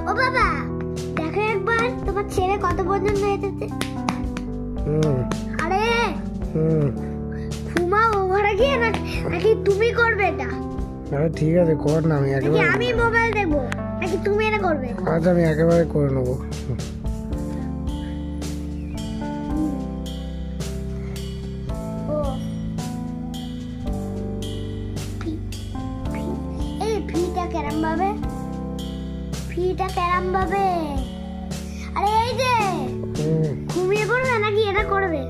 ও বাবা, দেখো একবার তোমার ছেলে কত পর্যন্ত এসেছে। আরে ঘুমাও ঘরে গিয়ে, নাকি তুমি করবে এটা? আরে ঠিক আছে, কর না, আমি একেবারে আমি মোবাইল দেখবো, নাকি তুমি এটা করবে? আচ্ছা আমি একেবারে করে নেবো। আরে এই যে ঘুমিয়ে পড়বে নাকি এটা করবে?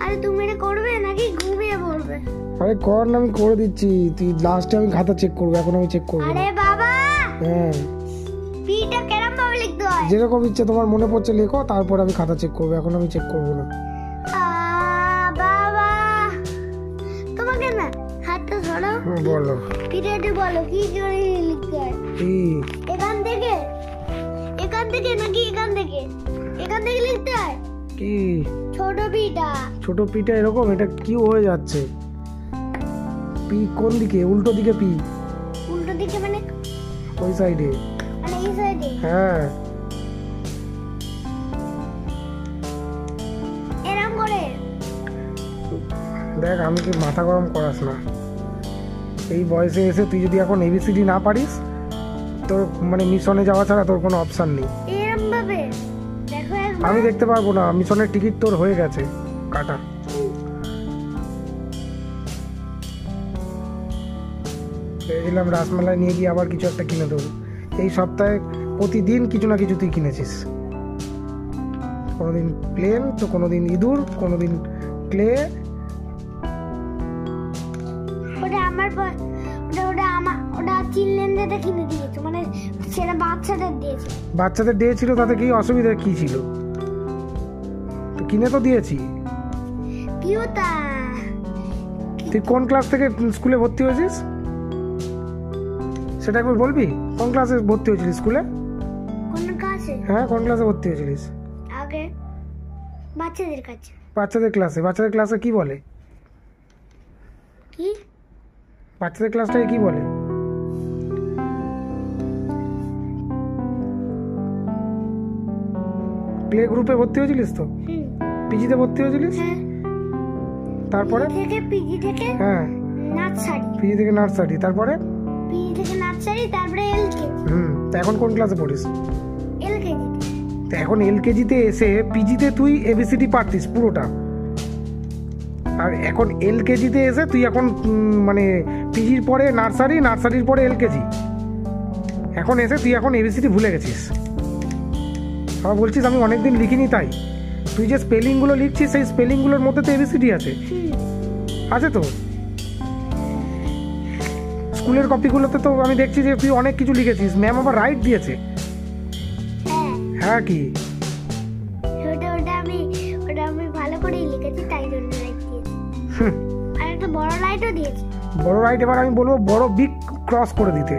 আরে তুমি এটা করবে নাকি ঘুমিয়ে পড়বে? আরে কর না, আমি করে দিচ্ছি, তুই লাস্টে আমি খাতা চেক করবো, এখন আমি চেক করবো। আরে বাবা, হ্যাঁ পিটা কেরম ভাবে লিখতে হয়? যেরকম ইচ্ছে তোমার মনে পড়ছে লেখো, তারপর আমি খাতা চেক করবো, এখন আমি চেক করবো না। বাবা তোমাকে না হাতটা ধরো, বলো পিটা বলো কি করে লিখতে হয়? এখান থেকে নাকি এখান থেকে লিখতে হয়? কি ছোট পিটা? ছোট পিটা এরকম, এটা কি হয়ে যাচ্ছে? পি কোন দিকে? উল্টো দিকে পি। উল্টো দিকে মানে ওই সাইডে, মানে এই সাইডে? হ্যাঁ এরকম করে দেখ, আমি কি মাথা গরম করাস না। এই বয়সে এসে তুই যদি এখন এবিসিডি না পারিস, তোর মানে মিশনে যাওয়া ছাড়া তোর কোনো অপশন নেই। এরকম ভাবে দেখো, আমি দেখতে পারবো না, মিশনের টিকিট তোর হয়ে গেছে কাটা। ভেবেছিলাম রাসমেলায় নিয়ে গিয়ে আবার কিছু একটা কিনে দেবো। এই সপ্তাহে প্রতিদিন কিছু না কিছু তুই কিনেছিস, কোনোদিন প্লেন তো কোনোদিন ইঁদুর, কোনোদিন ক্লে। ওটা চিলড্রেন ডেতে কিনে দিয়েছে, মানে সেটা বাচ্চাদের দিয়েছে। বাচ্চাদের দিয়েছিল, তাতে কি অসুবিধা কি ছিল? তো কিনে তো দিয়েছি। কি ওটা? তুই কোন ক্লাস থেকে স্কুলে ভর্তি হয়েছিস সেটা একবার বলবি? কোন ক্লাসে ভর্তি হয়েছিলিস স্কুলে? কোন ক্লাসে? হ্যাঁ কোন ক্লাসে ভর্তি হয়েছিলিস? আগে বাচ্চাদের কাছে। বাচ্চাদের ক্লাসে? বাচ্চাদের ক্লাসে কি বলে? কি বাচ্চাদের ক্লাসটাকে কি বলে? প্লে গ্রুপে ভর্তি হয়েছিলিস তো? পিজিতে ভর্তি হয়েছিলিস? হ্যাঁ। তারপরে পিজি থেকে হ্যাঁ নার্সারি। পিজি থেকে নার্সারি, তারপরে পিজি থেকে নার্সারি, তারপরে এলকেজি। তা এখন কোন ক্লাসে পড়িস? এলকেজি। তো এখন এলকেজিতে এসে পিজিতে তুই এবিসিডি পারতিস পুরোটা, আর এখন এলকেজিতে এসে তুই এখন মানে পিজির পরে নার্সারি, নার্সারির পরে এলকেজি, এখন এসে তুই এখন এবিসিডি ভুলে গেছিস। আবার বলছিস আমি অনেকদিন লিখিনি তাই? তুই যে স্পেলিংগুলো লিখছিস সেই স্পেলিংগুলোর মধ্যে তো এবিসিডি আছে, আছে তো। স্কুলের কপিগুলোতে তো আমি দেখছি যে তুই অনেক কিছু লিখেছিস, ম্যাম আবার রাইট দিয়েছে। হ্যাঁ কি? ওটা আমি ভালো করেই লিখেছি, তাই জন্য রাইট দিয়েছি। আর একটা বড় রাইটও দিয়েছি। বড় রাইট, এবার আমি বলবো বড় বিগ ক্রস করে দিতে।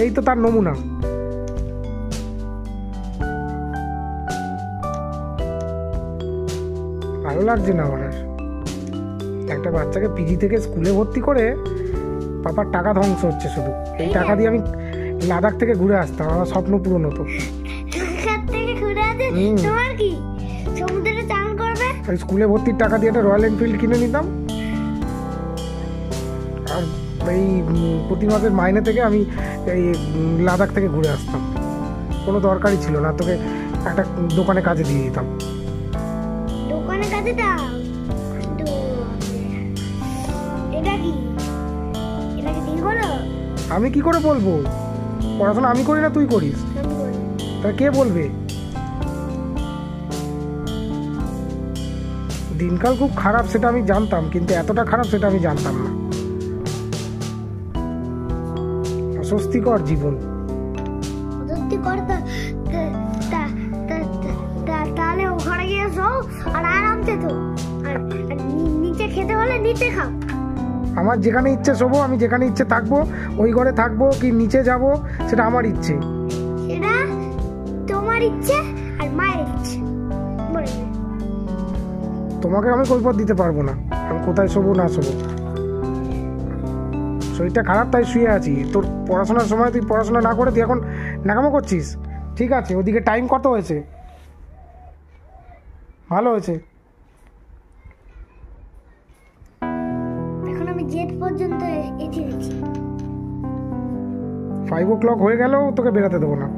এই তো তার নমুনা। ভালো লাগছে না আমার। একটা বাচ্চাকে পিজি থেকে স্কুলে ভর্তি করে পাপার টাকা ধ্বংস হচ্ছে শুধু। এই টাকা দিয়ে আমি লাদাখ থেকে ঘুরে আসতাম, আমার স্বপ্ন পূরণ হতো। স্কুলে ভর্তির টাকা দিয়ে একটা রয়্যাল এনফিল্ড কিনে নিতাম, আর এই প্রতি মাসের মাইনে থেকে আমি এই লাদাখ থেকে ঘুরে আসতাম। কোনো দরকারই ছিল না, তোকে একটা দোকানে কাজে দিয়ে দিতাম। দোকানে কাজে দাও? আমি কি করে বলবো? পড়াশোনা আমি করি না, তুই করিস, তা কে বলবে? দিনকাল খুব খারাপ সেটা আমি জানতাম, কিন্তু এতটা খারাপ সেটা আমি জানতাম না। অস্বস্তিকর জীবন। তাহলে ওখানে গিয়ে শো আর আরামসে তো, নিচে খেতে হলে নিচে খাও। আমার যেখানে ইচ্ছে শোবো, আমি যেখানে ইচ্ছে থাকবো, ওই ঘরে থাকবো কি নিচে যাব সেটা আমার ইচ্ছে। সেটা তোমার ইচ্ছে আর মায়ের ইচ্ছে। তোমাকে আমি কৈফিয়ত দিতে পারবো না আমি কোথায় শোবো না শোবো। শরীরটা খারাপ তাই শুয়ে আছি। তোর পড়াশোনার সময় তুই পড়াশোনা না করে তুই এখন নাকামো করছিস। ঠিক আছে, ওদিকে টাইম কত হয়েছে? ভালো হয়েছে। এখন আমি জেট পর্যন্ত এসে গেছি। 5 o'clock হয়ে গেলেও তোকে বেরাতে দেবো না।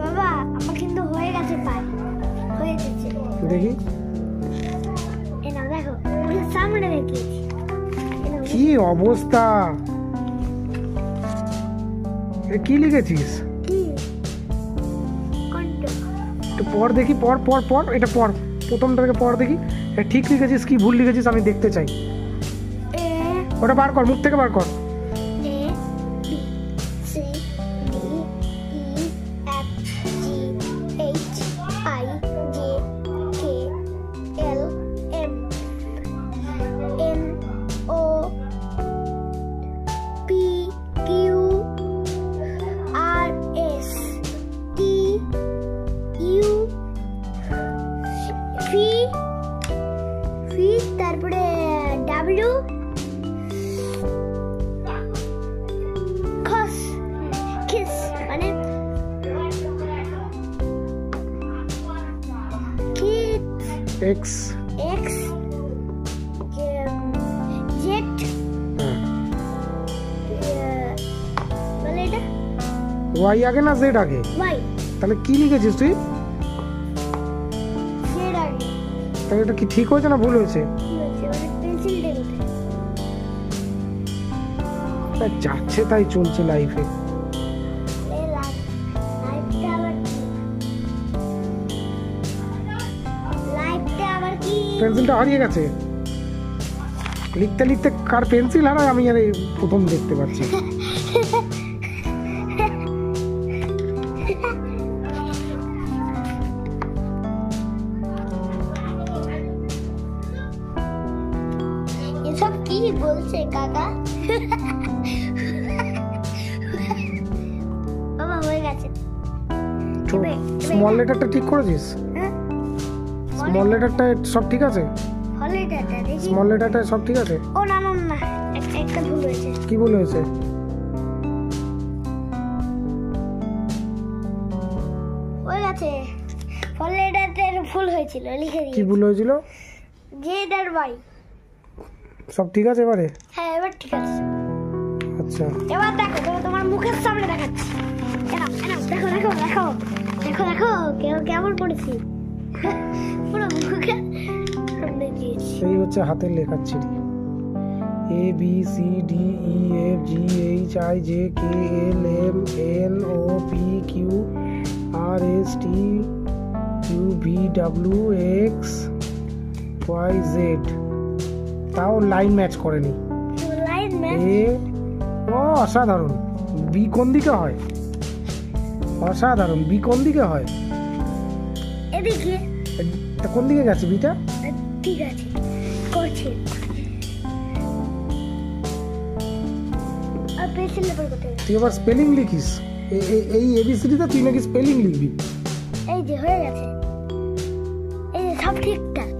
বাবা আমার কিন্তু হয়ে গেছে, পাই হয়ে গেছে। দেখি এ নাও দেখো, ওর সামনে রেখেছি। কি অবস্থা, কি লিখেছিস? কি কোনটা? একটু পড় দেখি, পড় পড় পড়, এটা পড়, প্রথমটাকে পড় দেখি। ঠিক লিখেছিস কি ভুল লিখেছিস আমি দেখতে চাই। এ ওটা বার কর, মুখ থেকে বার কর। A B C D E F G H I J K L M N O P Q R S T U V V তারপরে ডাব্লিউ কিস মানে কিডস এক্স এক্স জেড বলে এটা ওয়াই আগে না জেড আগে? Y তাহলে কি লিখেছিস তুই? জেড আগে। তাহলে এটা কি ঠিক হয়েছে না ভুল হয়েছে? কি হচ্ছে মানে পেন্সিল ডেকোতে তা যাচ্ছে তাই চলছে লাইফে। পেন্সিলটা হারিয়ে গেছে। লিখতে লিখতে কার পেন্সিল হারায় আমি আর এই প্রথম দেখতে পাচ্ছি। এসব কি বলছে কাকা? বাবা হয়ে গেছে। স্মল লেটারটা ঠিক করেছিস? স্মল লেটারটা সব ঠিক আছে? হলিডেটা দেখি। স্মল লেটারটা সব ঠিক আছে? ও না না না, একটা ভুল হয়েছে। কি ভুল হয়েছে? হয়ে গেছে। হলিডেতে ভুল হয়েছিল, লিখে দিই। কি ভুল হয়েছিল? জেড আর ওয়াই সব ঠিক আছে এবারে? হ্যাঁ এবার ঠিক আছে। আচ্ছা এবার দেখো, তোমার মুখের সামনে দেখাচ্ছি। দেখো দেখো দেখো দেখো দেখো কেমন পড়েছি। পুরো মুখে সামনে দিয়েছি। এই হচ্ছে হাতের লেখার ছিরি। A B C D E F G H I J K L M N O P Q R S T U V W X Y Z. তাও লাইন ম্যাচ করেনি। Line match. এ ও অসাধারণ। B কোন দিকে হয়? অসাধারণ। B কোন দিকে হয়? এদিকে। তা কোন দিকে গেছে বিটা? ঠিক আছে করছি। আর পেন্সিল লেবার করতে হবে। তুই আবার স্পেলিং লিখিস? এই এবিসিডিতে তুই নাকি স্পেলিং লিখবি? এই যে হয়ে গেছে, এই যে সব ঠিকঠাক।